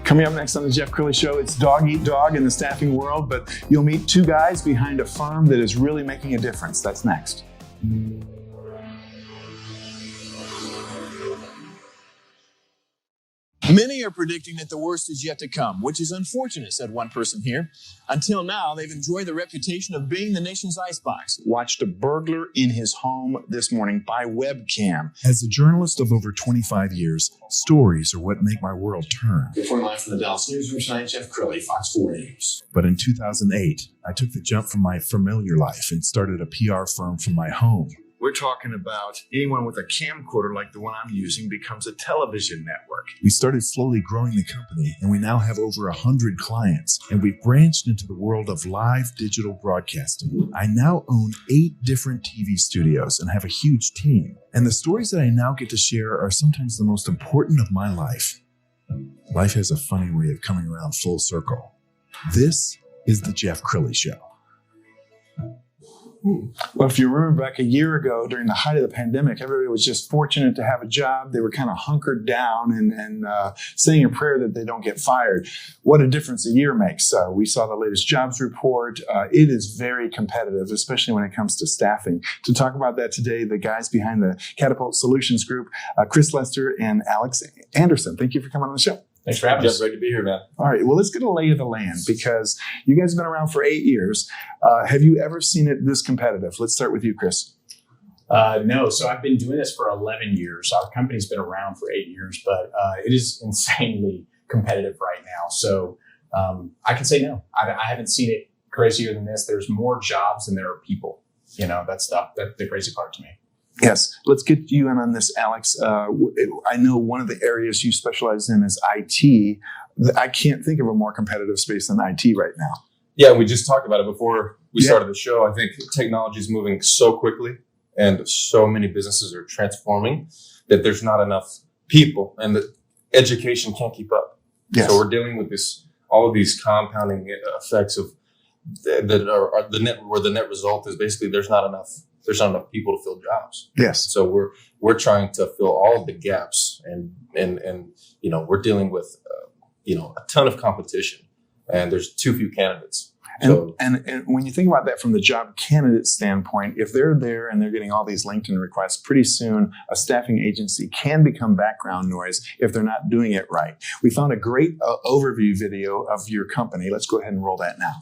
Coming up next on the Jeff Crilley Show, it's dog eat dog in the staffing world, but you'll meet two guys behind a firm that is really making a difference. That's next. Many are predicting that the worst is yet to come, which is unfortunate, said one person here. Until now, they've enjoyed the reputation of being the nation's icebox. Watched a burglar in his home this morning by webcam. As a journalist of over 25 years, stories are what make my world turn. Reporting live from the Dallas newsroom tonight, Jeff Crilley, Fox 4 News. But in 2008, I took the jump from my familiar life and started a PR firm from my home. We're talking about anyone with a camcorder like the one I'm using becomes a television network. We started slowly growing the company, and we now have over 100 clients, and we've branched into the world of live digital broadcasting. I now own 8 different TV studios and have a huge team. And the stories that I now get to share are sometimes the most important of my life. Life has a funny way of coming around full circle. This is the Jeff Crilley Show. Well, if you remember back a year ago during the height of the pandemic, everybody was just fortunate to have a job. They were kind of hunkered down and saying a prayer that they don't get fired. What a difference a year makes. We saw the latest jobs report. It is very competitive, especially when it comes to staffing. To talk about that today, the guys behind the Catapult Solutions Group, Chris Lester and Alex Anderson. Thank you for coming on the show. Thanks for having us. Great to be here, man. All right. Well, let's get a lay of the land because you guys have been around for 8 years. Have you ever seen it this competitive? Let's start with you, Chris. No. So I've been doing this for 11 years. Our company's been around for 8 years, but it is insanely competitive right now. So I can say no. I haven't seen it crazier than this. There's more jobs than there are people. You know, that's the crazy part to me. Yes. Let's get you in on this, Alex. I know one of the areas you specialize in is IT. I can't think of a more competitive space than IT right now. Yeah, we just talked about it before we started the show. I think technology is moving so quickly and so many businesses are transforming that there's not enough people and the education can't keep up. Yes. So we're dealing with all of these compounding effects of that are the net result is basically there's not enough people to fill jobs. Yes. So we're trying to fill all of the gaps and you know, we're dealing with a ton of competition and there's too few candidates. And when you think about that from the job candidate standpoint, if they're there and they're getting all these LinkedIn requests, pretty soon a staffing agency can become background noise if they're not doing it right. We found a great overview video of your company. Let's go ahead and roll that now.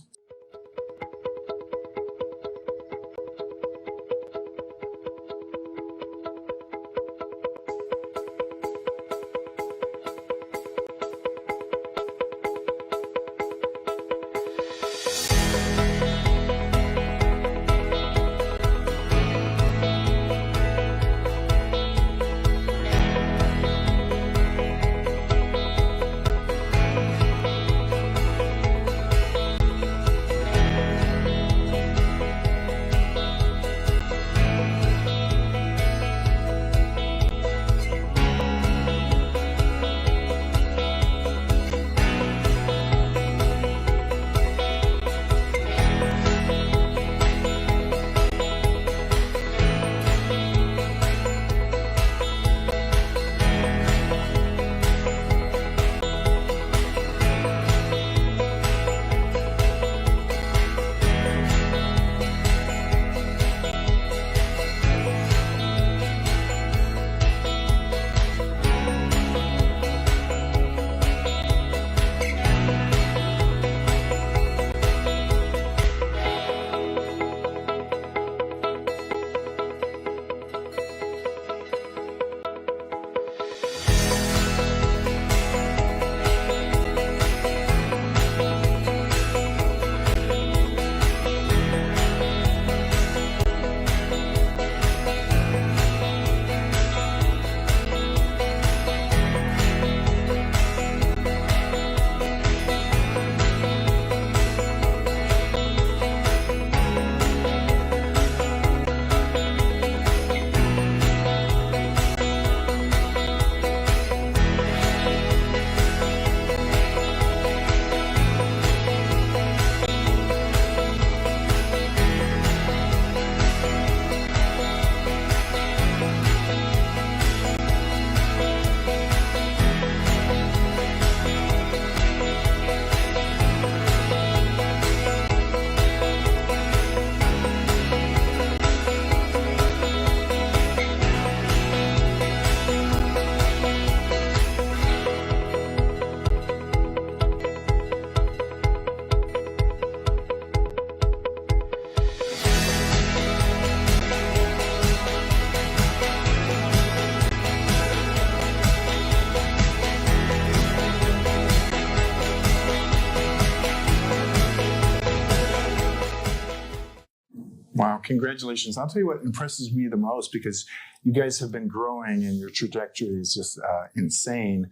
congratulations. I'll tell you what impresses me the most, because you guys have been growing and your trajectory is just insane.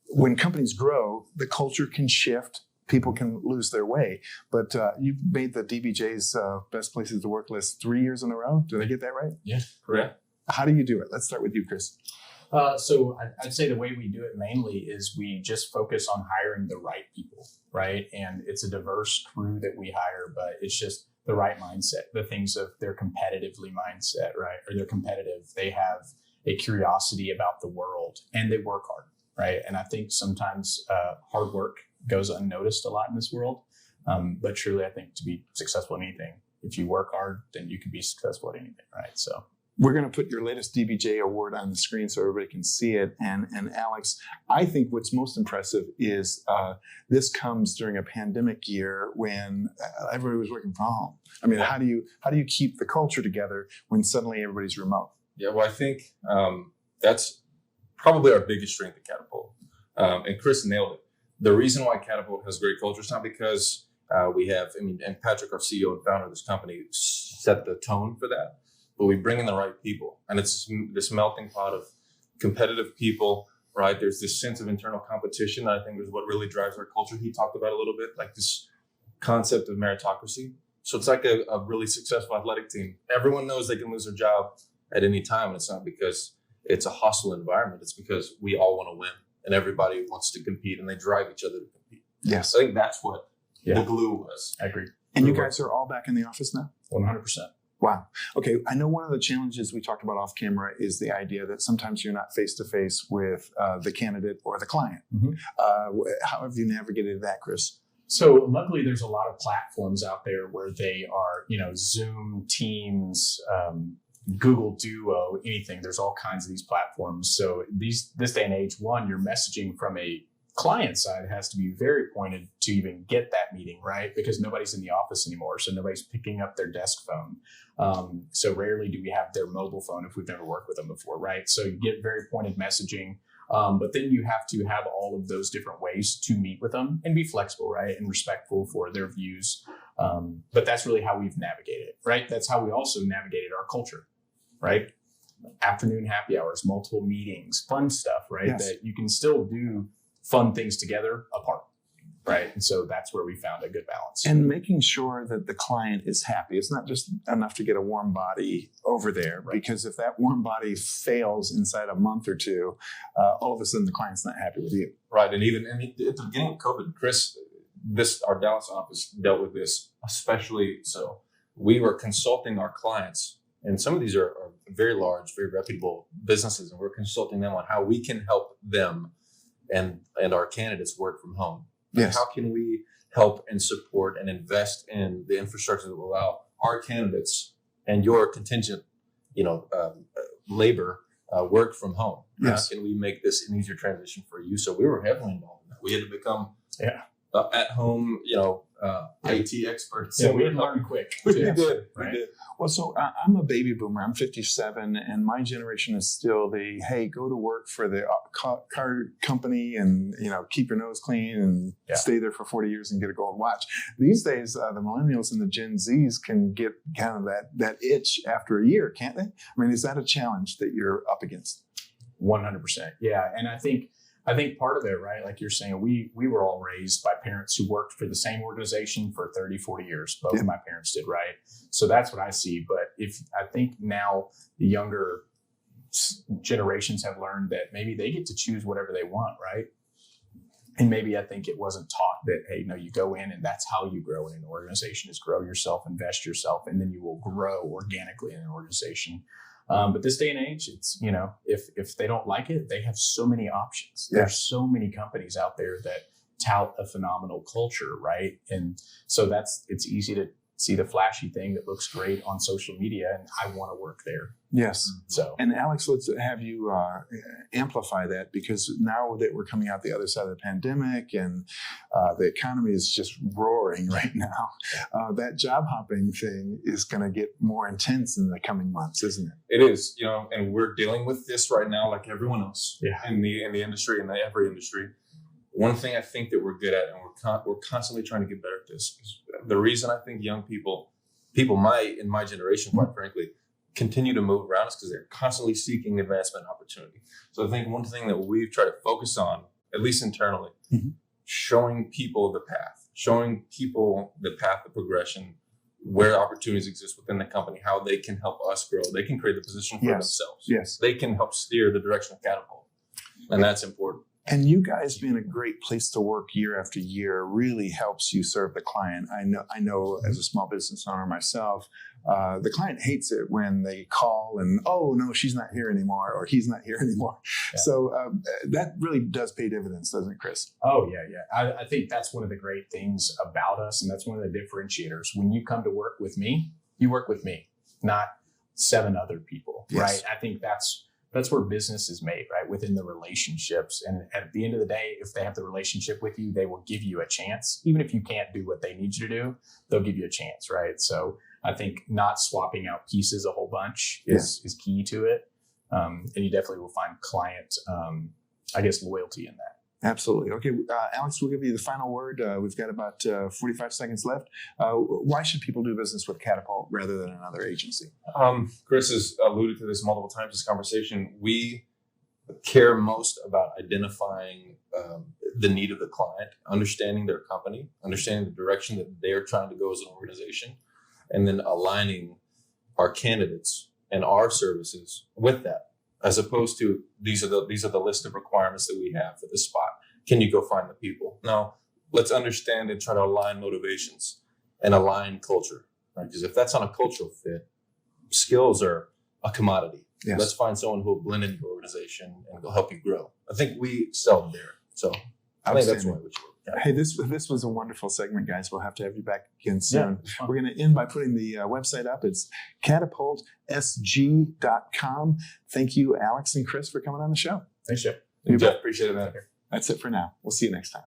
When companies grow, the culture can shift. People can lose their way. But you've made the DBJ's Best Places to Work list 3 years in a row. Did I get that right? Yeah, correct. How do you do it? Let's start with you, Chris. So I'd say the way we do it mainly is we just focus on hiring the right people, right? And it's a diverse crew that we hire, but it's just the right mindset, the things of their competitively mindset, right? Or they're competitive. They have a curiosity about the world and they work hard, right? And I think sometimes hard work goes unnoticed a lot in this world. But truly, I think to be successful in anything, if you work hard, then you can be successful at anything, right? So we're going to put your latest DBJ award on the screen so everybody can see it. And Alex, I think what's most impressive is this comes during a pandemic year when everybody was working from home. I mean, how do you keep the culture together when suddenly everybody's remote? Yeah, well, I think that's probably our biggest strength at Catapult. And Chris nailed it. The reason why Catapult has great culture is not because we have, and Patrick, our CEO and founder of this company, set the tone for that. But we bring in the right people. And it's this melting pot of competitive people, right? There's this sense of internal competition that I think is what really drives our culture. He talked about a little bit, like this concept of meritocracy. So it's like a really successful athletic team. Everyone knows they can lose their job at any time. And it's not because it's a hostile environment. It's because we all want to win and everybody wants to compete and they drive each other to compete. Yes. I think that's what the glue was. I agree. And you guys are all back in the office now? 100%. Wow. Okay. I know one of the challenges we talked about off camera is the idea that sometimes you're not face to face with the candidate or the client. Mm-hmm. How have you navigated that, Chris? So luckily, there's a lot of platforms out there where they are, Zoom, Teams, Google Duo, anything. There's all kinds of these platforms. So this day and age, one, your messaging from a client side has to be very pointed to even get that meeting, right? Because nobody's in the office anymore. So nobody's picking up their desk phone. So rarely do we have their mobile phone if we've never worked with them before, right? So you get very pointed messaging. But then you have to have all of those different ways to meet with them and be flexible, right? And respectful for their views. But that's really how we've navigated it, right? That's how we also navigated our culture, right? Afternoon happy hours, multiple meetings, fun stuff, right? Yes. That you can still do fun things together apart, right? And so that's where we found a good balance. And making sure that the client is happy. It's not just enough to get a warm body over there, right? Because if that warm body fails inside a month or two, all of a sudden the client's not happy with you. Right. And even at the beginning of COVID, Chris, our Dallas office dealt with this especially. So we were consulting our clients, and some of these are very large, very reputable businesses, and we're consulting them on how we can help them and our candidates work from home. Yes. How can we help and support and invest in the infrastructure that will allow our candidates and your contingent, labor work from home? Yes. How can we make this an easier transition for you? So we were heavily involved in that. We had to become at home, IT experts. So we had to learn quick. We too, did. right? We did. Well, so I'm a baby boomer. I'm 57, and my generation is still hey, go to work for the car company and, keep your nose clean and stay there for 40 years and get a gold watch. These days, the millennials and the Gen Zs can get kind of that itch after a year, can't they? I mean, is that a challenge that you're up against? 100%. Yeah. And I think part of it, right, like you're saying, we were all raised by parents who worked for the same organization for 30, 40 years. Both of my parents did, right? So that's what I see. But I think now the younger generations have learned that maybe they get to choose whatever they want, right? And maybe I think it wasn't taught that, hey, no, you go in and that's how you grow in an organization, is grow yourself, invest yourself, and then you will grow organically in an organization. But this day and age, it's, if they don't like it, they have so many options. Yeah. There's so many companies out there that tout a phenomenal culture, right? And so it's easy to see the flashy thing that looks great on social media, and I want to work there. Yes. So, and Alex, let's have you amplify that, because now that we're coming out the other side of the pandemic and the economy is just roaring right now, that job hopping thing is going to get more intense in the coming months, isn't it? It is, and we're dealing with this right now, like everyone else in the industry, in every industry. One thing I think that we're good at, and we're constantly trying to get better at this, is the reason I think young people people in my generation, quite frankly, continue to move around is because they're constantly seeking advancement opportunity. So I think one thing that we've tried to focus on, at least internally, showing people the path, of progression, where opportunities exist within the company, how they can help us grow. They can create the position for themselves. Yes. They can help steer the direction of Catapult. And that's important. And you guys being a great place to work year after year really helps you serve the client. I know as a small business owner myself, the client hates it when they call and, oh, no, she's not here anymore, or he's not here anymore. Yeah. So that really does pay dividends, doesn't it, Chris? Oh, yeah. I think that's one of the great things about us, and that's one of the differentiators. When you come to work with me, you work with me, not 7 other people, right? I think that's where business is made, right? Within the relationships. And at the end of the day, if they have the relationship with you, they will give you a chance. Even if you can't do what they need you to do, they'll give you a chance, right? So I think not swapping out pieces a whole bunch is key to it. And you definitely will find client, loyalty in that. Absolutely. Okay, Alex, we'll give you the final word. We've got about 45 seconds left. Why should people do business with Catapult rather than another agency? Chris has alluded to this multiple times in this conversation. We care most about identifying the need of the client, understanding their company, understanding the direction that they're trying to go as an organization, and then aligning our candidates and our services with that. As opposed to these are the list of requirements that we have for this spot. Can you go find the people? No, let's understand and try to align motivations and align culture, right? Because if that's on a cultural fit, skills are a commodity. Yes. Let's find someone who will blend into your organization and will help you grow. I think we excel there. So I think that's why we should. Yeah. Hey, this was a wonderful segment, guys. We'll have to have you back again soon. Yeah, we're going to end by putting the website up. It's catapultsg.com. Thank you, Alex and Chris, for coming on the show. Thanks, Jeff. Jeff, appreciate it, man. That's it for now. We'll see you next time.